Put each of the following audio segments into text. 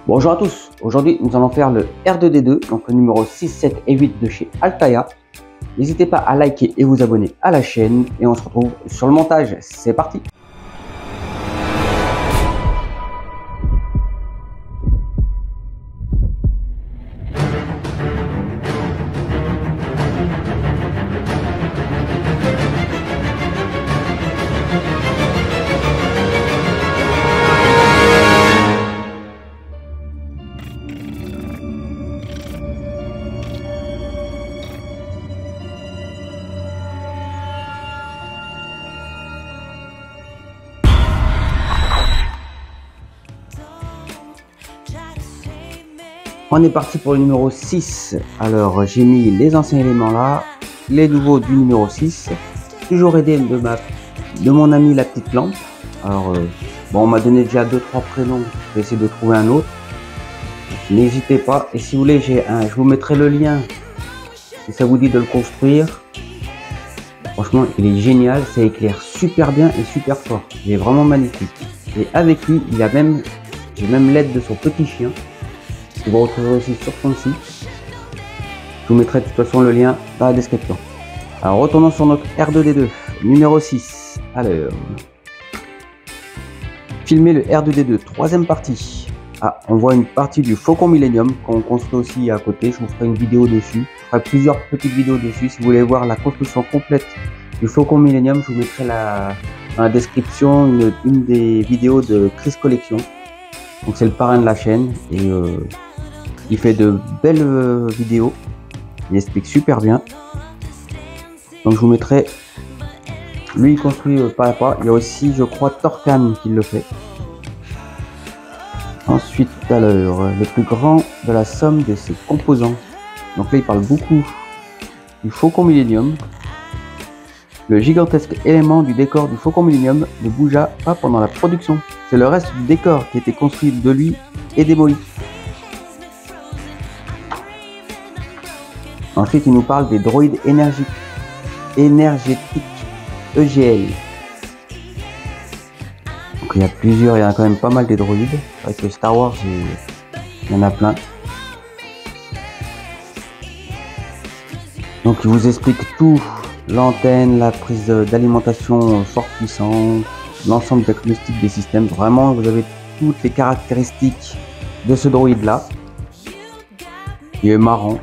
Bonjour à tous, aujourd'hui nous allons faire le R2D2, donc le numéro 6, 7 et 8 de chez Altaya. N'hésitez pas à liker et vous abonner à la chaîne et on se retrouve sur le montage, c'est parti. On est parti pour le numéro 6. Alors j'ai mis les anciens éléments là, les nouveaux du numéro 6. Toujours aidé de mon ami la petite lampe. Alors bon, on m'a donné déjà 2-3 prénoms, je vais essayer de trouver un autre. N'hésitez pas, et si vous voulez, je vous mettrai le lien si ça vous dit de le construire. Franchement il est génial, ça éclaire super bien et super fort, il est vraiment magnifique. Et avec lui j'ai même l'aide de son petit chien. Vous retrouverez aussi sur son site. Je vous mettrai de toute façon le lien dans la description. Alors retournons sur notre R2D2 numéro 6. Alors, filmer le R2D2, troisième partie. Ah, on voit une partie du Faucon Millenium qu'on construit aussi à côté. Je vous ferai une vidéo dessus. Je ferai plusieurs petites vidéos dessus. Si vous voulez voir la construction complète du Faucon Millenium, je vous mettrai dans la description une des vidéos de Chris Collection. Donc c'est le parrain de la chaîne et il fait de belles vidéos, il explique super bien. Donc je vous mettrai, lui il construit pas à pas. Il y a aussi je crois Torcan qui le fait. Ensuite alors, le plus grand de la somme de ses composants. Donc là il parle beaucoup du Faucon Millenium. Le gigantesque élément du décor du Faucon Millenium ne bougea pas pendant la production. C'est le reste du décor qui était construit de lui et démoli. Ensuite, il nous parle des droïdes énergétiques EGL. Donc il y a plusieurs, il y en a quand même pas mal des droïdes. Avec le Star Wars, il y en a plein. Donc il vous explique tout, l'antenne, la prise d'alimentation fort puissante, l'ensemble diagnostic des systèmes. Vraiment, vous avez toutes les caractéristiques de ce droïde là. Il est marrant.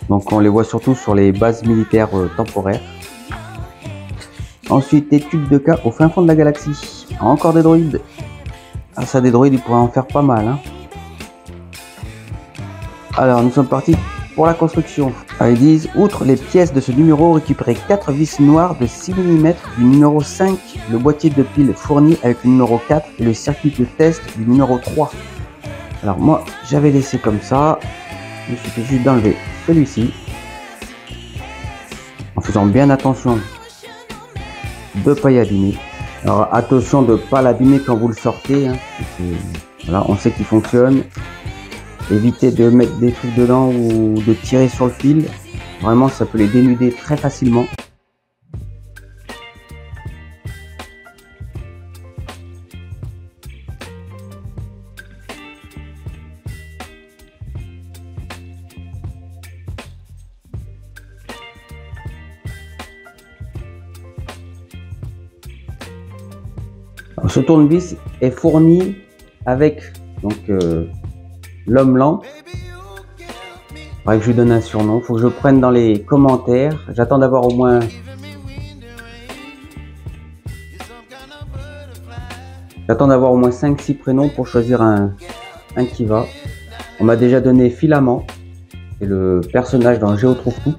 Donc on les voit surtout sur les bases militaires temporaires. Ensuite, étude de cas au fin fond de la galaxie. Encore des droïdes. Ah ça, des droïdes, ils pourraient en faire pas mal. Hein. Alors, nous sommes partis pour la construction. Alors, ils disent, outre les pièces de ce numéro, récupérez 4 vis noires de 6 mm du numéro 5, le boîtier de pile fourni avec le numéro 4 et le circuit de test du numéro 3. Alors moi, j'avais laissé comme ça. Il suffit juste d'enlever celui-ci en faisant bien attention de ne pas y abîmer. Alors attention de ne pas l'abîmer quand vous le sortez, hein. Voilà, on sait qu'il fonctionne. Évitez de mettre des trucs dedans ou de tirer sur le fil, vraiment ça peut les dénuder très facilement. Alors, ce tournevis est fourni avec donc l'homme lent. Faudrait que je lui donne un surnom. Faut que je prenne dans les commentaires. J'attends d'avoir au moins 5-6 prénoms pour choisir un qui va. On m'a déjà donné Filament, c'est le personnage dans Géo trouve tout.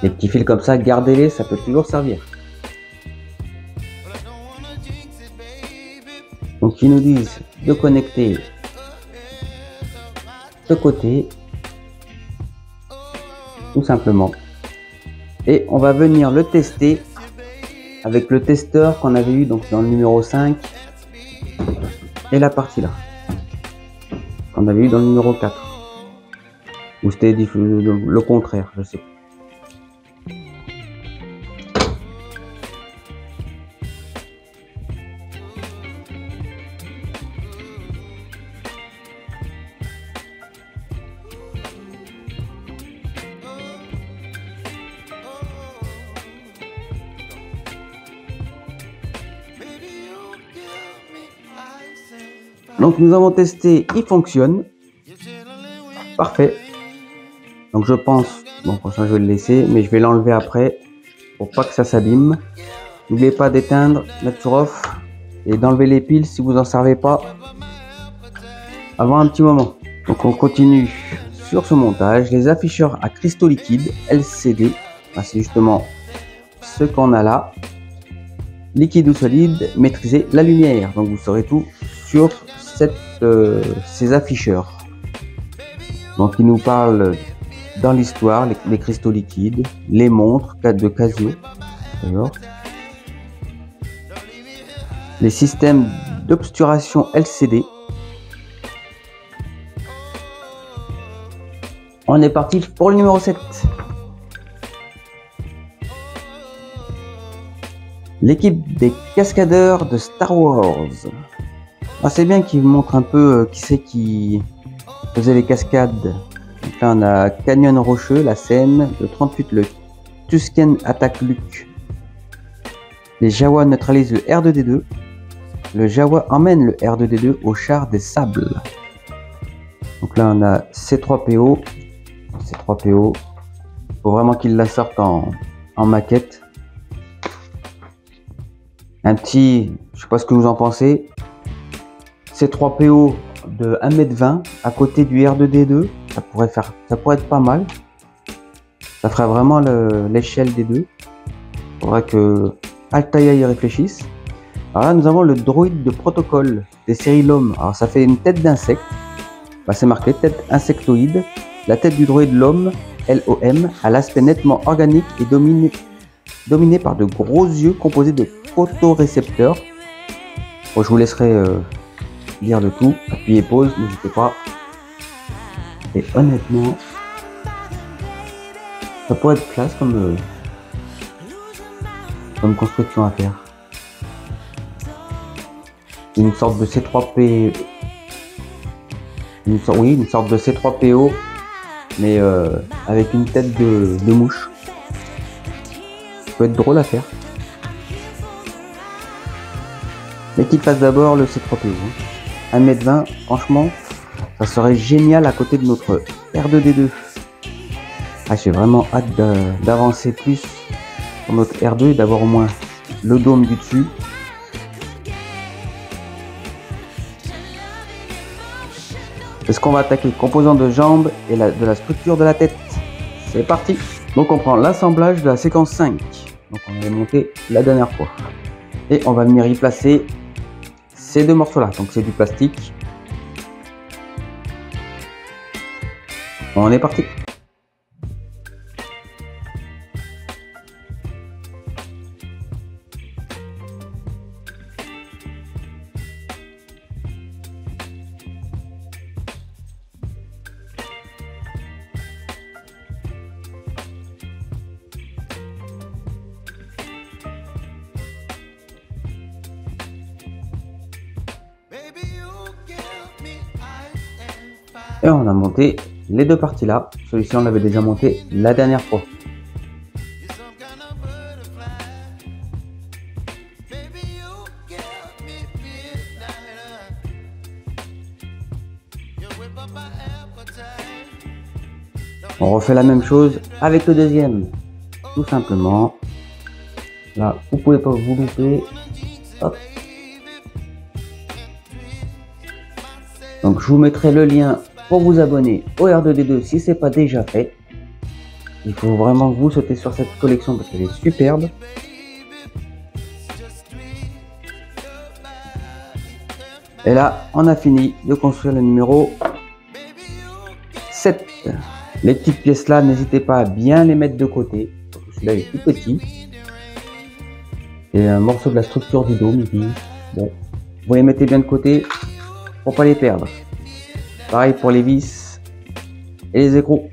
Les petits fils comme ça, gardez-les, ça peut toujours servir. Donc ils nous disent de connecter ce côté, tout simplement. Et on va venir le tester avec le testeur qu'on avait eu donc dans le numéro 5 et la partie là qu'on avait eu dans le numéro 4, ou c'était le contraire, je sais pas. Donc nous avons testé, il fonctionne. Parfait. Donc je pense, bon pour ça je vais le laisser, mais je vais l'enlever après pour pas que ça s'abîme. N'oubliez pas d'éteindre, mettre sur off et d'enlever les piles si vous n'en servez pas avant un petit moment. Donc on continue sur ce montage. Les afficheurs à cristaux liquides LCD, c'est justement ce qu'on a là. Liquide ou solide, maîtriser la lumière. Donc vous saurez tout sur ces afficheurs. Donc il nous parle dans l'histoire, les cristaux liquides, les montres de Casio, les systèmes d'obturation LCD. On est parti pour le numéro 7. L'équipe des cascadeurs de Star Wars. C'est bien qu'il montre un peu qui c'est qui faisait les cascades. Donc là on a Canyon Rocheux, la Seine, le 38 le Tusken Attack Luke. Les Jawa neutralisent le R2D2. Le Jawa emmène le R2D2 au char des sables. Donc là on a C3PO. C3PO. Faut vraiment qu'il la sorte en maquette. Un petit, je sais pas ce que vous en pensez. C3PO de 1m20 à côté du R2D2, ça pourrait être pas mal. Ça ferait vraiment l'échelle des deux. Il faudra que Altaïa y réfléchisse. Alors là, nous avons le droïde de protocole des séries LOM. Alors ça fait une tête d'insecte. C'est marqué tête insectoïde. La tête du droïde LOM, LOM, a l'aspect nettement organique et dominé par de gros yeux composés de photorécepteurs. Bon, je vous laisserai lire le tout, appuyez pause, n'hésitez pas. Et honnêtement, ça pourrait être classe comme construction à faire. Une sorte de C3P, une sorte de C3PO, mais avec une tête de mouche. Ça peut être drôle à faire. Mais qu'il fasse d'abord le C3PO. 1m20, franchement, ça serait génial à côté de notre R2D2. J'ai vraiment hâte d'avancer plus sur notre R2 et d'avoir au moins le dôme du dessus. Est-ce qu'on va attaquer composants de jambes et de la structure de la tête? C'est parti. Donc on prend l'assemblage de la séquence 5. Donc on avait monté la dernière fois. Et on va venir y placer ces deux morceaux là. Donc c'est du plastique. On est parti. Et on a monté les deux parties là. Celui-ci on l'avait déjà monté la dernière fois. On refait la même chose avec le deuxième. Tout simplement. Là, vous pouvez pas vous louper. Hop. Donc je vous mettrai le lien pour vous abonner au R2D2 si ce n'est pas déjà fait. Il faut vraiment que vous sautez sur cette collection parce qu'elle est superbe. Et là, on a fini de construire le numéro 7. Les petites pièces là, n'hésitez pas à bien les mettre de côté. Celui-là est tout petit. Et un morceau de la structure du dôme ici. Bon, vous les mettez bien de côté pour pas les perdre. Pareil pour les vis et les écrous.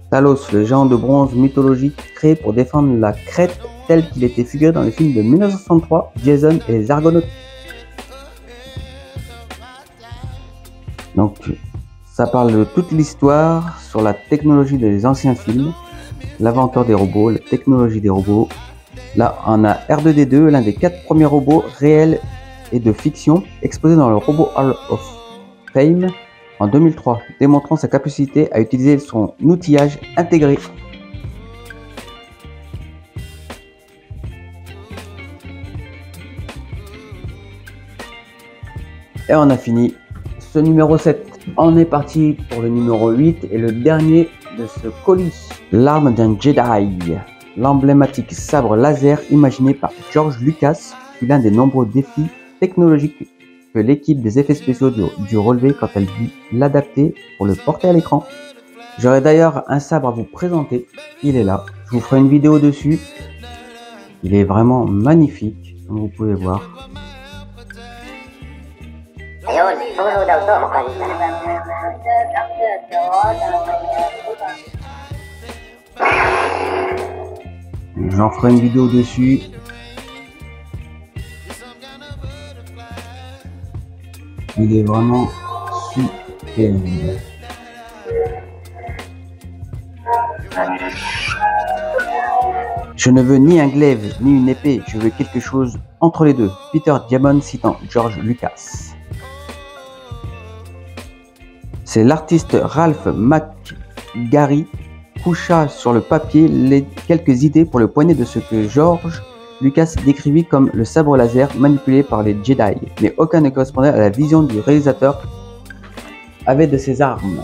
Talos, le géant de bronze mythologique créé pour défendre la Crète tel qu'il était figuré dans le film de 1963, Jason et les Argonautes. Donc, ça parle de toute l'histoire sur la technologie des anciens films, l'inventeur des robots, la technologie des robots. Là, on a R2D2, l'un des 4 premiers robots réels et de fiction exposés dans le Robot Hall of Fame en 2003, démontrant sa capacité à utiliser son outillage intégré. Et on a fini ce numéro 7. On est parti pour le numéro 8 et le dernier de ce colis. L'arme d'un Jedi. L'emblématique sabre laser imaginé par George Lucas fut l'un des nombreux défis technologiques que l'équipe des effets spéciaux dut relever quand elle dut l'adapter pour le porter à l'écran. J'aurai d'ailleurs un sabre à vous présenter. Il est là. Je vous ferai une vidéo dessus. Il est vraiment magnifique, comme vous pouvez voir. J'en ferai une vidéo dessus. Il est vraiment super. Je ne veux ni un glaive ni une épée, je veux quelque chose entre les deux. Peter Diamond citant George Lucas. C'est l'artiste Ralph McGarry coucha sur le papier quelques idées pour le poignet de ce que George Lucas décrivit comme le sabre laser manipulé par les Jedi, mais aucun ne correspondait à la vision du réalisateur avait de ces armes.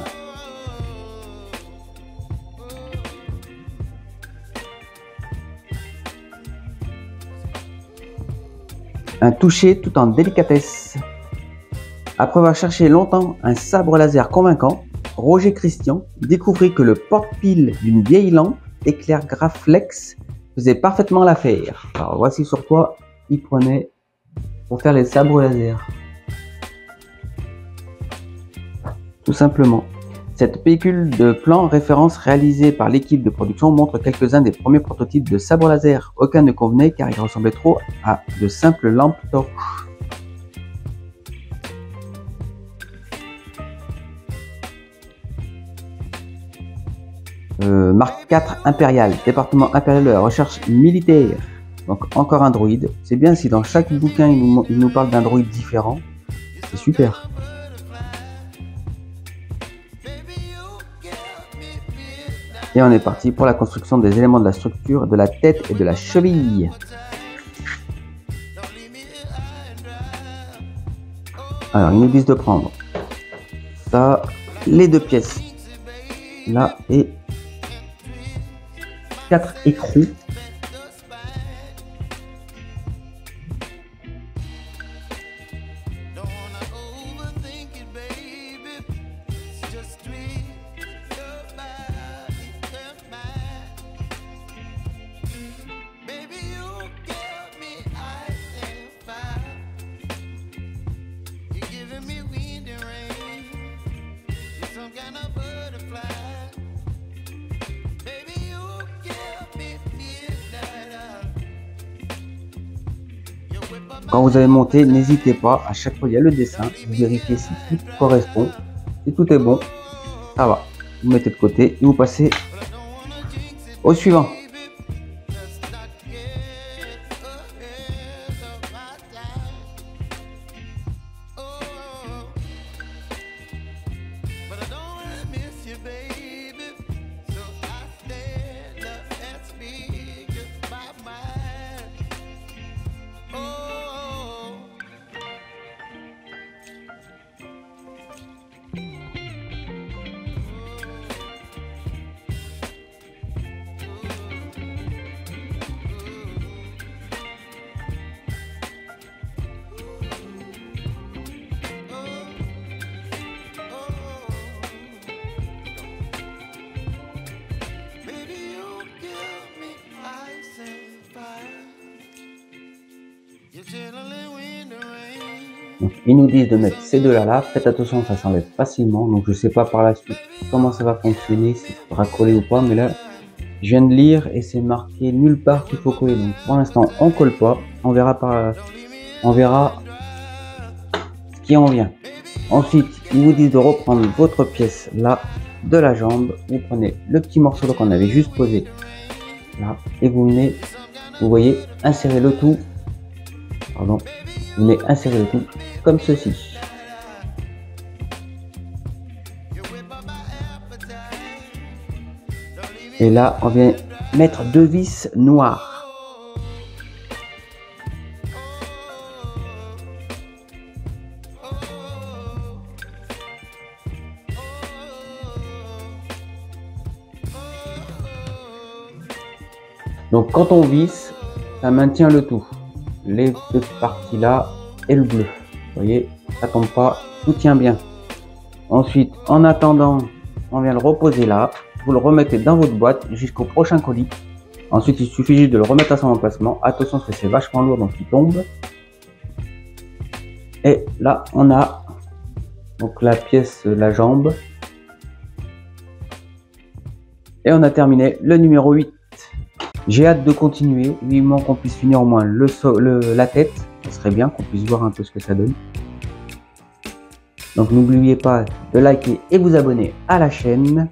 Un toucher tout en délicatesse. Après avoir cherché longtemps un sabre laser convaincant, Roger Christian découvrit que le porte-pile d'une vieille lampe éclair Graflex faisait parfaitement l'affaire. Alors voici sur quoi il prenait pour faire les sabres laser. Tout simplement. Cette pellicule de plan référence réalisée par l'équipe de production montre quelques-uns des premiers prototypes de sabres laser. Aucun ne convenait car ils ressemblaient trop à de simples lampes torches. Mark IV Impérial, département impérial de la recherche militaire. Donc encore un droïde. C'est bien si dans chaque bouquin il nous parle d'un droïde différent. C'est super. Et on est parti pour la construction des éléments de la structure, de la tête et de la cheville. Alors ils nous disent de prendre ça, les 2 pièces là et 4 écrous. Quand vous avez monté, n'hésitez pas, à chaque fois il y a le dessin, vous vérifiez si tout correspond, si tout est bon, ça va. Vous mettez de côté et vous passez au suivant. Donc, ils nous disent de mettre ces deux là, faites attention, ça s'enlève facilement, donc je sais pas par la suite comment ça va fonctionner, s'il faudra coller ou pas, mais là, je viens de lire et c'est marqué nulle part qu'il faut coller, donc pour l'instant, on colle pas, on verra ce qui en vient. Ensuite, ils vous disent de reprendre votre pièce là, de la jambe, vous prenez le petit morceau qu'on avait juste posé là, et vous venez, vous voyez, insérer le tout, pardon, vous venez insérer le tout comme ceci. Et là, on vient mettre 2 vis noires. Donc quand on visse, ça maintient le tout. Les deux parties là et le bleu. Vous voyez, ça tombe pas, tout tient bien. Ensuite, en attendant, on vient le reposer là. Vous le remettez dans votre boîte jusqu'au prochain colis. Ensuite, il suffit juste de le remettre à son emplacement. Attention parce que c'est vachement lourd donc il tombe. Et là, on a donc la pièce, la jambe. Et on a terminé le numéro 8. J'ai hâte de continuer, vivement qu'on puisse finir au moins la tête, ce serait bien qu'on puisse voir un peu ce que ça donne. Donc n'oubliez pas de liker et vous abonner à la chaîne.